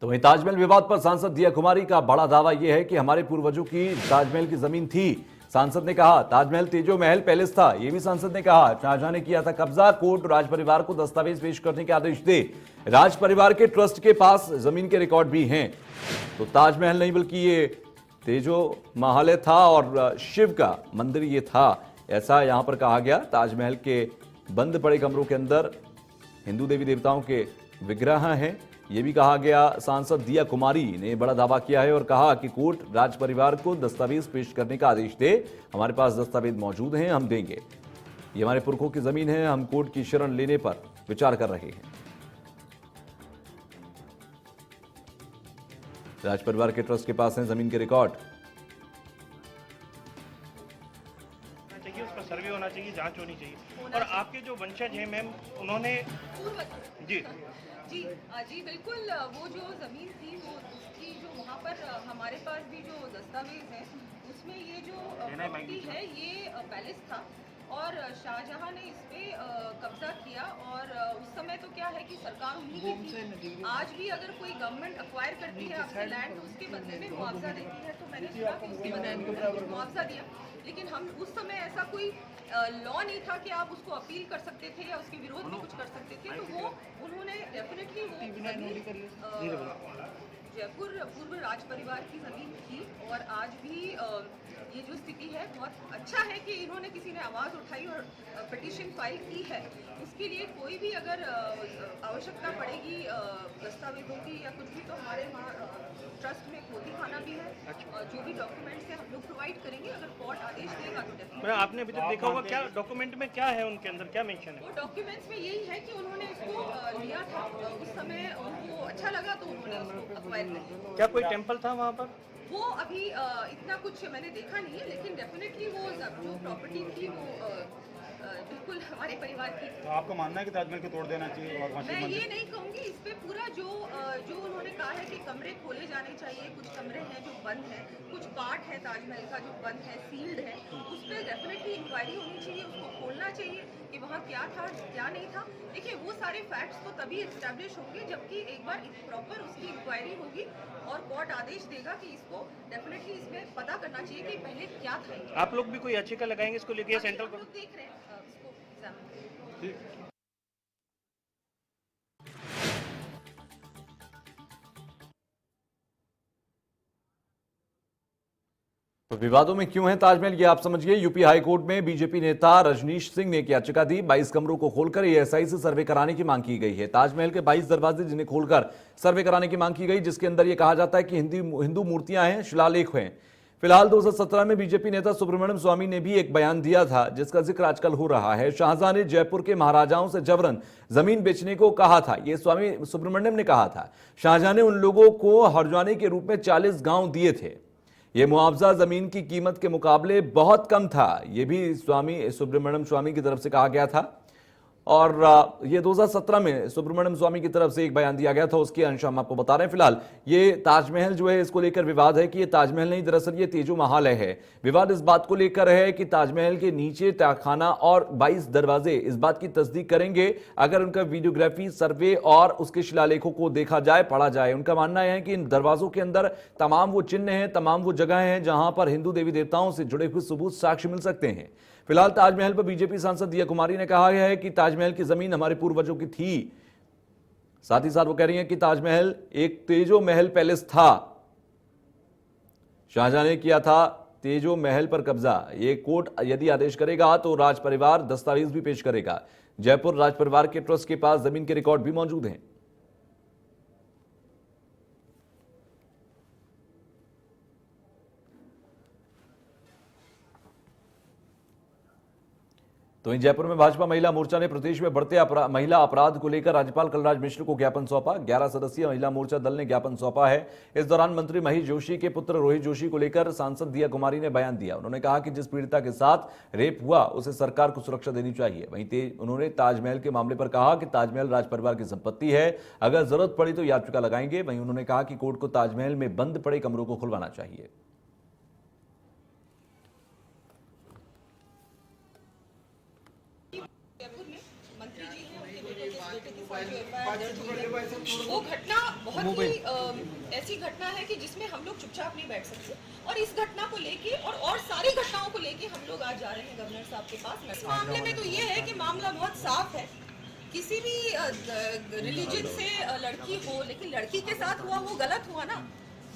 तो वहीं ताजमहल विवाद पर सांसद दिया कुमारी का बड़ा दावा यह है कि हमारे पूर्वजों की ताजमहल की जमीन थी। सांसद ने कहा ताजमहल तेजो महल पैलेस था। यह भी सांसद ने कहा शाहजहां ने किया था कब्जा, कोर्ट राज परिवार को दस्तावेज पेश करने के आदेश दे। राज परिवार के ट्रस्ट के पास जमीन के रिकॉर्ड भी हैं। तो ताजमहल नहीं बल्कि ये तेजो महल था और शिव का मंदिर ये था, ऐसा यहां पर कहा गया। ताजमहल के बंद पड़े कमरों के अंदर हिंदू देवी देवताओं के विग्रह हैं। यह भी कहा गया। सांसद दिया कुमारी ने बड़ा दावा किया है और कहा कि कोर्ट राज परिवार को दस्तावेज पेश करने का आदेश दे। हमारे पास दस्तावेज मौजूद हैं, हम देंगे। ये हमारे पुरखों की जमीन है, हम कोर्ट की शरण लेने पर विचार कर रहे हैं। राज परिवार के ट्रस्ट के पास हैं जमीन के रिकॉर्ड। उस पर सर्वे होना चाहिए, जांच होनी चाहिए। और आपके जो वंशज हैं मैम, उन्होंने जी जी बिल्कुल, वो जो ज़मीन थी वो उसकी जो वहाँ पर हमारे पास भी जो दस्तावेज है उसमें ये जो प्रॉपर्टी है ये पैलेस था और शाहजहां ने इस पे कब्जा किया। और उस समय तो क्या है कि सरकार उन्हीं की थी। आज भी अगर कोई गवर्नमेंट अक्वायर करती है आपसे लैंड तो उसके बदले में मुआवजा देती है। तो मैंने सुना कि उसके बदले में मुआवजा दिया, लेकिन हम उस समय ऐसा कोई लॉ नहीं था कि आप उसको अपील कर सकते थे या उसके विरोध में कुछ कर सकते थे। तो वो उन्होंने डेफिनेटली वो जयपुर पूर्व राज परिवार की जमीन थी। और आज भी ये जो स्थिति है बहुत अच्छा है कि इन्होंने किसी ने आवाज़ उठाई और पिटीशन फाइल की है। इसके लिए कोई भी अगर आवश्यकता पड़ेगी दस्तावेजों की या कुछ भी, तो हमारे वहाँ ट्रस्ट में खोदी खाना भी है। जो भी डॉक्यूमेंट्स है हम लोग प्रोवाइड करेंगे। अगर कोर्ट आदेश देगा तो डेफिनेटली। आपने अभी तक देखा होगा क्या डॉक्यूमेंट में क्या है, उनके अंदर क्या मेंशन है? वो डॉक्यूमेंट्स में यही है कि उन्होंने इसको लिया था, उस समय उनको अच्छा लगा तो उन्होंने उसको अक्वायर कर लिया। क्या कोई टेम्पल था वहाँ पर? वो अभी इतना कुछ मैंने देखा नहीं है, लेकिन डेफिनेटली वो जो प्रॉपर्टी थी वो बिल्कुल हमारे परिवार की। तो आपका मानना है कि ताजमहल को तोड़ देना चाहिए? और मैं ये नहीं कहूँगी। इस पे पूरा जो उन्होंने कहा है कि कमरे खोले जाने चाहिए, कुछ कमरे हैं जो बंद हैं, कुछ पार्ट है ताजमहल का जो बंद है, सील्ड है, उस पर डेफिनेटली इंक्वायरी होनी चाहिए, उसको खोलना चाहिए कि वहाँ क्या था क्या नहीं था। देखिए वो सारे फैक्ट्स तो तभी एस्टैब्लिश होंगे जबकि एक बार प्रॉपर उसकी इंक्वायरी होगी और कोर्ट आदेश देगा कि इसको डेफिनेटली इसमें पता करना चाहिए कि पहले क्या था। आप लोग भी कोई याचिका लगाएंगे इसको लेके? सेंट्रल लोग देख रहे हैं इसको एग्जामिन। तो विवादों में क्यों है ताजमहल, ये आप समझिए। यूपी हाईकोर्ट में बीजेपी नेता रजनीश सिंह ने एक याचिका दी। 22 कमरों को खोलकर एएसआई से सर्वे कराने की मांग की गई है। ताजमहल के 22 दरवाजे जिन्हें खोलकर सर्वे कराने की मांग की गई, जिसके अंदर यह कहा जाता है कि हिंदू मूर्तियां हैं, शिलालेख हैं। फिलहाल 2017 में बीजेपी नेता सुब्रमण्यम स्वामी ने भी एक बयान दिया था जिसका जिक्र आजकल हो रहा है। शाहजहां ने जयपुर के महाराजाओं से जबरन जमीन बेचने को कहा था, यह स्वामी सुब्रमण्यम ने कहा था। शाहजहां ने उन लोगों को हर्जाने के रूप में 40 गांव दिए थे। यह मुआवजा जमीन की कीमत के मुकाबले बहुत कम था, यह भी स्वामी सुब्रमण्यम स्वामी की तरफ से कहा गया था। और ये 2017 में सुब्रमण्यम स्वामी की तरफ से एक बयान दिया गया था, उसके अंश हम आपको बता रहे हैं। फिलहाल ये ताजमहल जो है इसको लेकर विवाद है कि ये ताजमहल नहीं, दरअसल ये तेजो महल है। विवाद इस बात को लेकर है कि ताजमहल के नीचे तहखाना और 22 दरवाजे इस बात की तस्दीक करेंगे अगर उनका वीडियोग्राफी, सर्वे और उसके शिलालेखों को देखा जाए, पढ़ा जाए। उनका मानना है कि इन दरवाजों के अंदर तमाम वो चिन्ह हैं, तमाम वो जगह हैं जहां पर हिंदू देवी देवताओं से जुड़े हुए सबूत, साक्ष्य मिल सकते हैं। फिलहाल ताजमहल पर बीजेपी सांसद दिया कुमारी ने कहा है कि ताजमहल की जमीन हमारे पूर्वजों की थी। साथ ही साथ वो कह रही हैं कि ताजमहल एक तेजो महल पैलेस था। शाहजहां ने किया था तेजो महल पर कब्जा। ये कोर्ट यदि आदेश करेगा तो राज परिवार दस्तावेज भी पेश करेगा। जयपुर राज परिवार के ट्रस्ट के पास जमीन के रिकॉर्ड भी मौजूद हैं। तो इन जयपुर में भाजपा महिला मोर्चा ने प्रदेश में बढ़ते महिला अपराध को लेकर राज्यपाल कलराज मिश्र को ज्ञापन सौंपा। 11 सदस्यीय महिला मोर्चा दल ने ज्ञापन सौंपा है। इस दौरान मंत्री महेश जोशी के पुत्र रोहित जोशी को लेकर सांसद दिया कुमारी ने बयान दिया। उन्होंने कहा कि जिस पीड़िता के साथ रेप हुआ उसे सरकार को सुरक्षा देनी चाहिए। वहीं उन्होंने ताजमहल के मामले पर कहा कि ताजमहल राज परिवार की संपत्ति है, अगर जरूरत पड़ी तो याचिका लगाएंगे। वहीं उन्होंने कहा कि कोर्ट को ताजमहल में बंद पड़े कमरों को खुलवाना चाहिए। मंत्री जी हैं, उनके बेटे के साथ जो एफआईआर दर्ज हुई है वो घटना बहुत ही ऐसी घटना है कि जिसमें हम लोग चुपचाप नहीं बैठ सकते और इस घटना को लेके और सारी घटनाओं को लेके हम लोग आज जा रहे हैं गवर्नर साहब के पास। इस मामले में तो ये है कि मामला बहुत साफ है, किसी भी रिलीजन से लड़की हो, लेकिन लड़की के साथ हुआ वो गलत हुआ ना,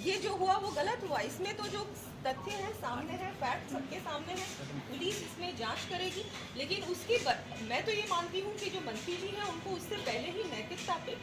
ये जो हुआ वो गलत हुआ। इसमें तो जो तथ्य है सामने है, फैक्ट सबके सामने है, पुलिस इसमें जांच करेगी। लेकिन उसकी मैं तो ये मानती हूँ कि जो मंत्री जी हैं उनको उससे पहले ही नैतिकता पे